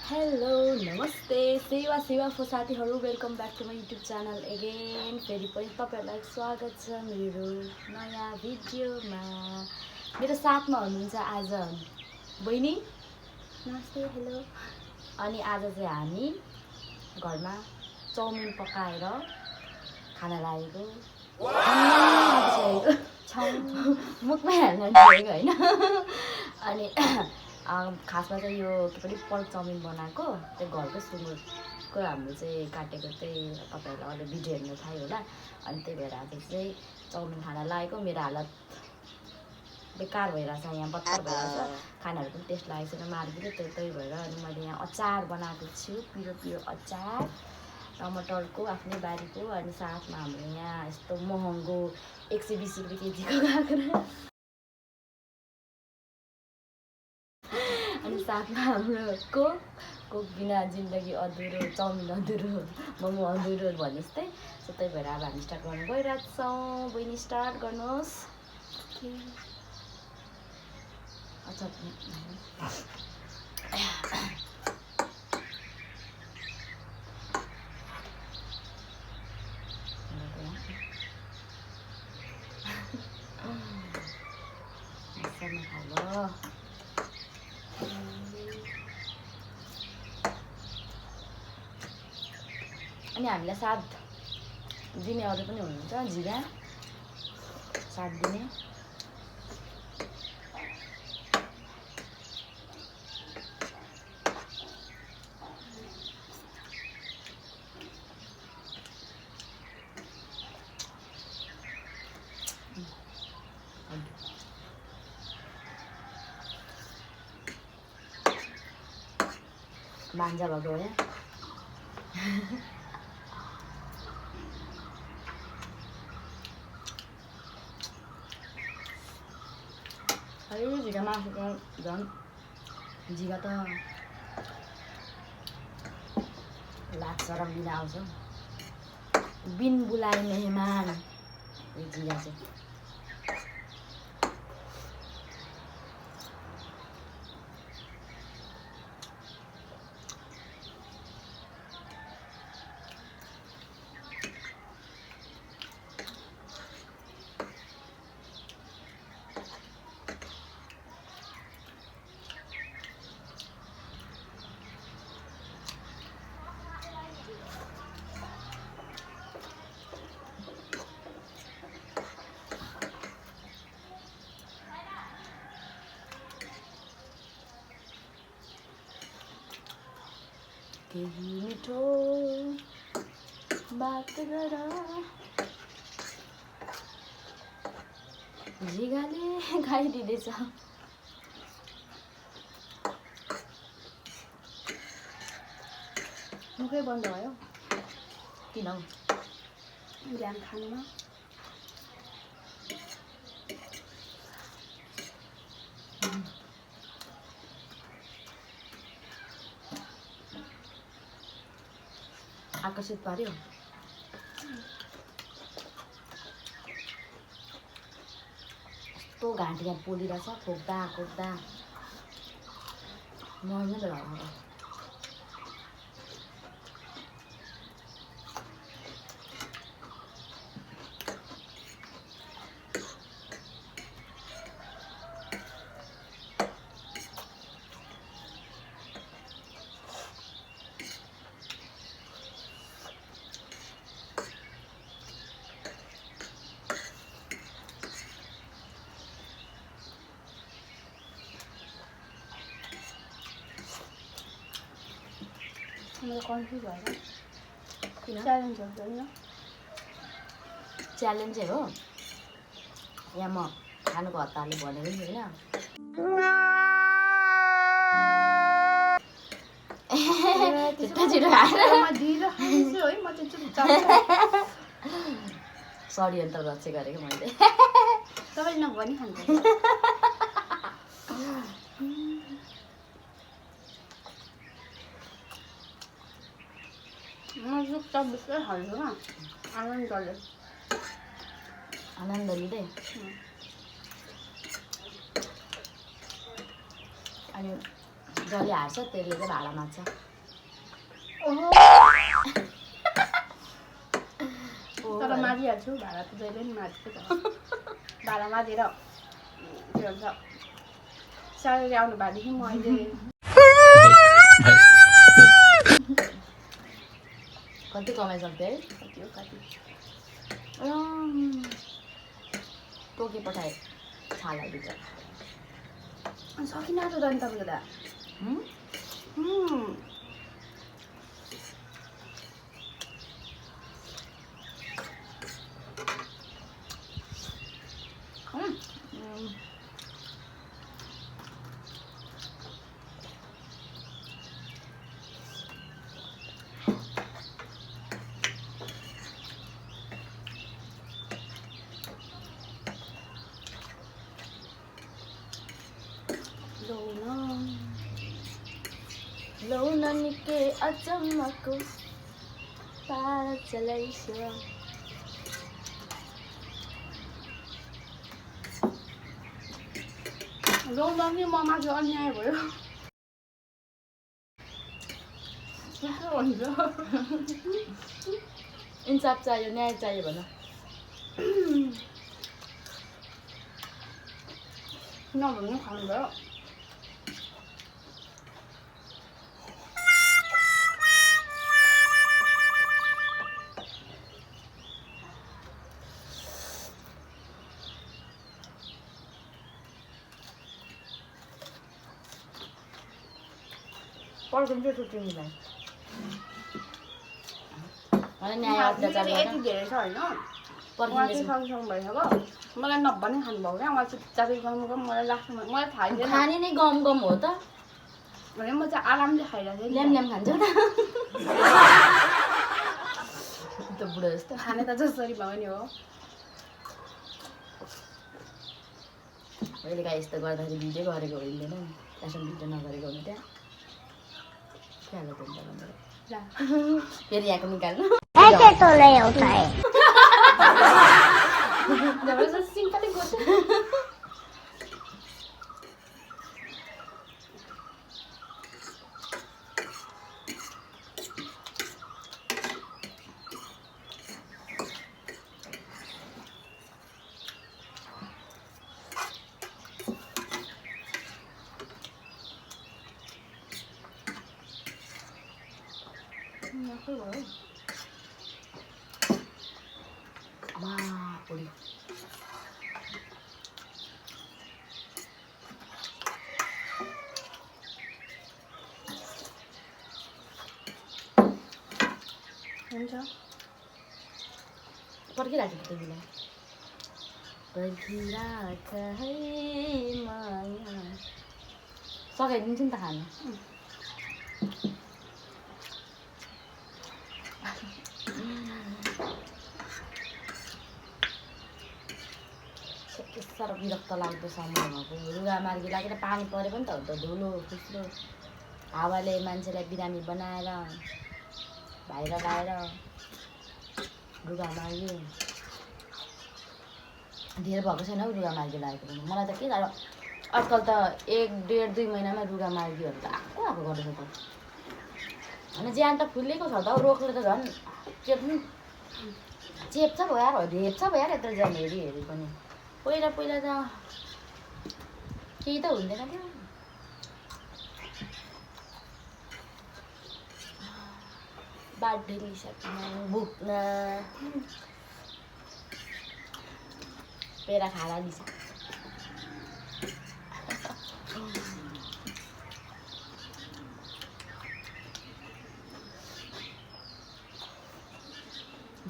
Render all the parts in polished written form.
Hello नमस्ते सेवा साथीहरू welcome back to my YouTube channel again फेरि पनि तपाईँहरूलाई स्वागत छ मेरो नयाँ भिडियोमा। मेरो साथमा हुनुहुन्छ आज बहिनी। नमस्ते हेलो। अनि आज चाहिँ हामी घरमा चाउमिन पकाएर खाना लागेको मुखमै हाल्न लागेको होइन। अनि खासमा चाहिँ यो के पनि पर्क चाउमिन बनाएको त्यो घरको सुँगुरको हाम्रो चाहिँ काटेको चाहिँ तपाईँहरूलाई अहिले भिडियो हेर्नु थाहा होला। अनि त्यही भएर आज चाहिँ चाउमिन खाना लागेको। मेरो हालत बेकार भइरहेछ, यहाँ बत्तर भइरहेछ, खानाहरू पनि टेस्ट लागेको छैन मार्गिलो। त्यही भएर अनि मैले यहाँ अचार बनाएको छु, पिरो पिरो अचार टमाटरको आफ्नै बारीको। अनि साथमा हाम्रो यहाँ यस्तो महँगो 120 रुपियाँ केजीको काँक्रा। अनि साथमा हाम्रो कोक बिना जिन्दगी अधुरो, चाउमिन अधुरो, मोमो अधुरो भने जस्तै। सो त्यही भएर अब हामी स्टार्ट गर्न गइरहेछौँ। बहिनी स्टार्ट गर्नुहोस्। अच्छा हेलो। अनि हामीलाई साथ दिने अरू पनि हुनुहुन्छ, जिरा साथ दिने। भान्जा भएको है। अरे झिगा मासुको झन् झिगा त लाग्छ रङ्गिन आउँछ। बिन बुलाए मेहमान यो झिगा चाहिँ। केही मिठो बात गर झिगाले खाइदिँदैछ। मुखै बन्द भयो किन हौ ध्यान खानुमा। आकर्षित पार्यो। यस्तो घाँटी यहाँ पोलिरहेछ, खोक्दा खोक्दा मर्नै त लाग्यो। मैले कन्फ्युज भएर किन च्यालेन्जहरू छैन। च्यालेन्जै हो यहाँ। म खानुको हतारले भनेको नि होइन। सरी अन्त रक्से गरेको मैले। तपाईँले नभनी खान्छ। आनन्द लिँदै अनि जसले हार्छ त्यसले चाहिँ भाडा माग्छ तर मागिहाल्छु भाडा त जहिले पनि माग्छु त भाडा मागेर के भन्छ स्यालेरी आउनु भएदेखि म अहिले कति कमाइसक्थेँ है कति हो कति टोके पठाए छाला दिन्छ सकिन आएको त अनि तपाईँको त लौन निके अचम्मको तारा चलाइछ नि म माथि अन्याय भयो इन्साफ चाहियो न्याय चाहियो भन नभन्नु खानुभयो पर्खिन्छ छुट्टी मिलाइ न्याय अत्याचार यति धेरै छ होइन उहाँ चाहिँ सँगसँग भइसक्यो मलाई नभने खानुभयो क्या उहाँ चाहिँ चाबी गमगम मलाई लाग्छ मलाई थाहा छैन खाने नै गम गम हो त भने म चाहिँ आरामले खाइरहेको थिएँ ल्याम ल्याम खान्छ त बुढो जस्तो खाने त जसरी भयो नि हो कहिले काहीँ यस्तो गर्दाखेरि भिडियो गरेको होइन त्यसमा भिडियो नगरेको हुनु त्यहाँ के हाल्नु त भनेर फेरि यहाँको निकाल्नु सिम्पली गर्छ पोडी हुन्छ पर्खिरहेको छु तिमीलाई पर्खिराख है माया सघाइदिन्छु नि त खानु साह्रो विरक्त लाग्दो समयमा रुगा मार्गी लागेर पानी परे पनि त हो त धुलो खुस्रो हावाले मान्छेलाई बिरामी बनाएर बाहिर लाएर रुगा मार्गी धेरै भएको छैन हौ रुगा मार्गी लागेको पनि मलाई त के साह्रो आजकल त 1.5-2 महिनामा रुगा मार्गीहरू त आएको गर्दैछ त होइन ज्यान त फुलेको छ त हौ रोगले त झन् चेप्छ भयो यार धेप्छ भयो यार यत्रो ज्यान हेरी पनि पहिला पहिला त केही त हुँदैन थियो बाटो लिइसक्न भुक्न पेरा खाला लिस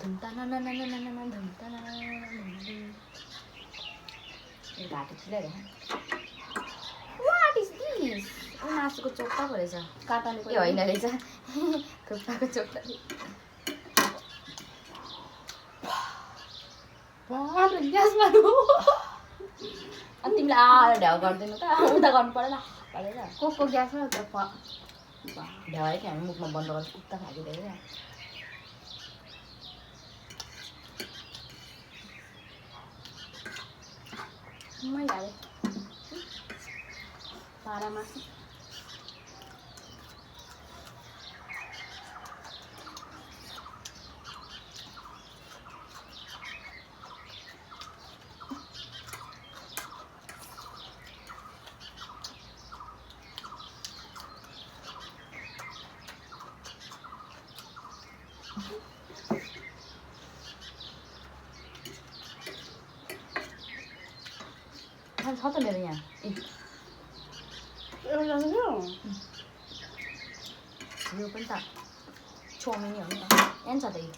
धुम्ता न धुम्ता न घाँटी छिलाइरह वाट इज दिस मासुको चोक्टा पो रहेछ काटाले ए होइन रहेछ थुक्पाको चोक्टा ग्यासमा अनि तिमीले आएर ढ्याउ गरिदिनु त उता गर्नु परेन परेर को ग्यासमा त ढ्याउ है कि हामी मुखमा बन्द गरेर कुत्ता खाइदिँदैन मै हालेँ पारा मासु छ त मेरो यहाँ एउटा छ यो पनि त चौमिनी हो नि त यहाँ छ त यो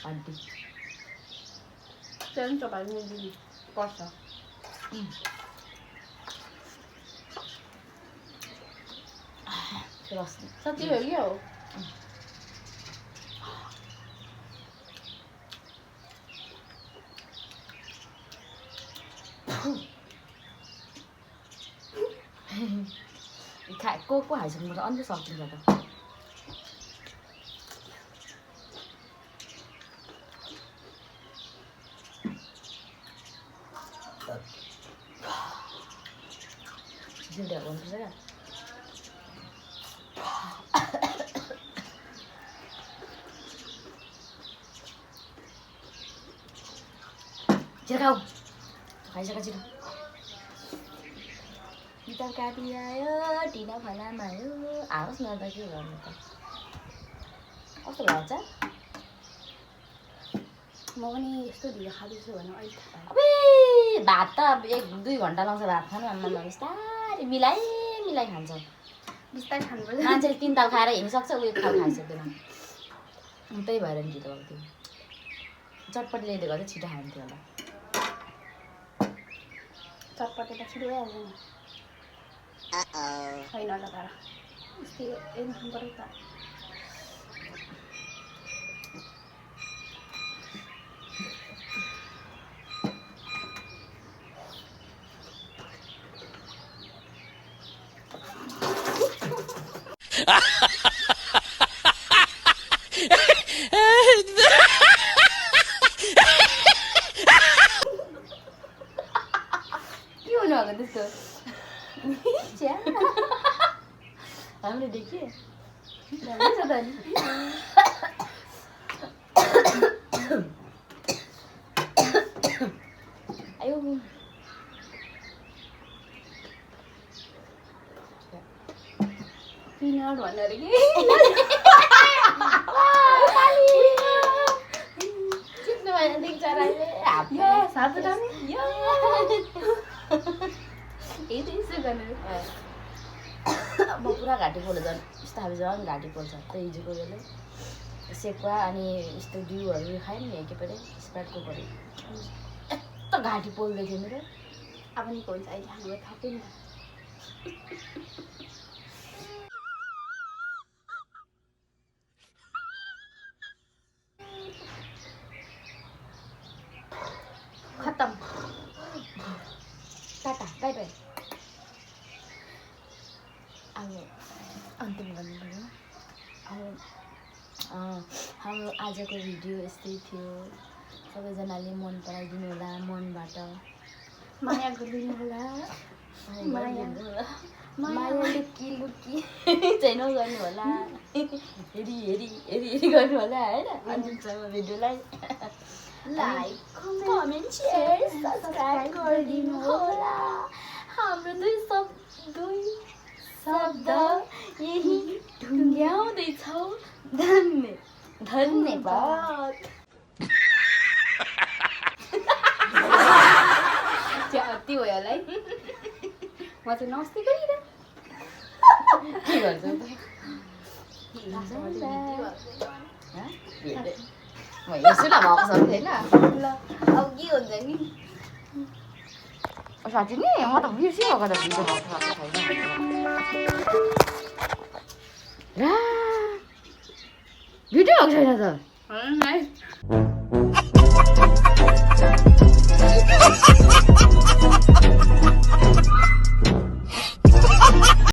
हड्डी त्यो पनि चपाती दिदी पर्छ साँच्चै हो क्या हो को खाइसक्नुपर्छ अन्त सकिन्छ त जिउटा गर्नुपर्छ क्या छिटो खाऊ खाइसक छिटो तरकारी आयो ढिना फलामा आयो आओस् न त के गर्नु त कस्तो लाग्छ म पनि यस्तो ढिलो खाँदैछु भने अहिले थाहा अबे भात त 1-2 घन्टा लाग्छ भात खानु आम्मा बिस्तारै मिलाइ खान्छ बिस्तारै खानुपर्छ मान्छेले 3 ताल खाएर हिँडिसक्छ ऊ 1 ताल खाइसक्दैन त्यही भएर नि ढिलो भएको थियो चटपटी ल्याइदिएको चाहिँ छिटो खान्थ्यो होला चटपटे त छिटो भइहाल्छ नि छैन होला तर यस्तै खानु पऱ्यो त के हुनु भएको त्यस्तो हामीले देखेँ राम्रो छ त नि आयो पिनट भन्नु अरे कि चित्नु भएन देख्छ राईले सातो दामी यसो गर्नु म पुरा घाँटी पोल्यो झन् यस्तो खाले झन् घाँटी पोल्छ त्यही हिजोको बेला सेकुवा अनि यस्तो डिउहरू खायो नि एकेपल्ट स्प्राइटको पऱ्यो यस्तो घाँटी पोल्दै थियो मेरो अब नि हुन्छ अहिले हाम्रो थप्यो नि खत्तम टाटा बाई बाई अब अन्तिम गर्नु पऱ्यो अब हाम्रो आजको भिडियो यस्तै थियो सबैजनाले मन पराइदिनु होला मनबाट माया गरिदिनु होला माया लुकी लुकी चाहिँ नगर्नु होला हेरी गर्नु होला होइन अन्तिमसम्म भिडियोलाई लाइक कमेन्ट सेयर सब्सक्राइब गरिदिनु होला हाम्रो दुई शब्द यही ढुङ्ग्याउँदैछौँ धन्यवाद अति भयो होला है म चाहिँ नमस्ते गरिरह के गर्छ त म हेर्छु न भएको सक्दैन ल अब के हुन्छ नि साँच्ची नि म त बिर्सिरहेको त भिडियो भएको छैन भिडियो भएको छैन त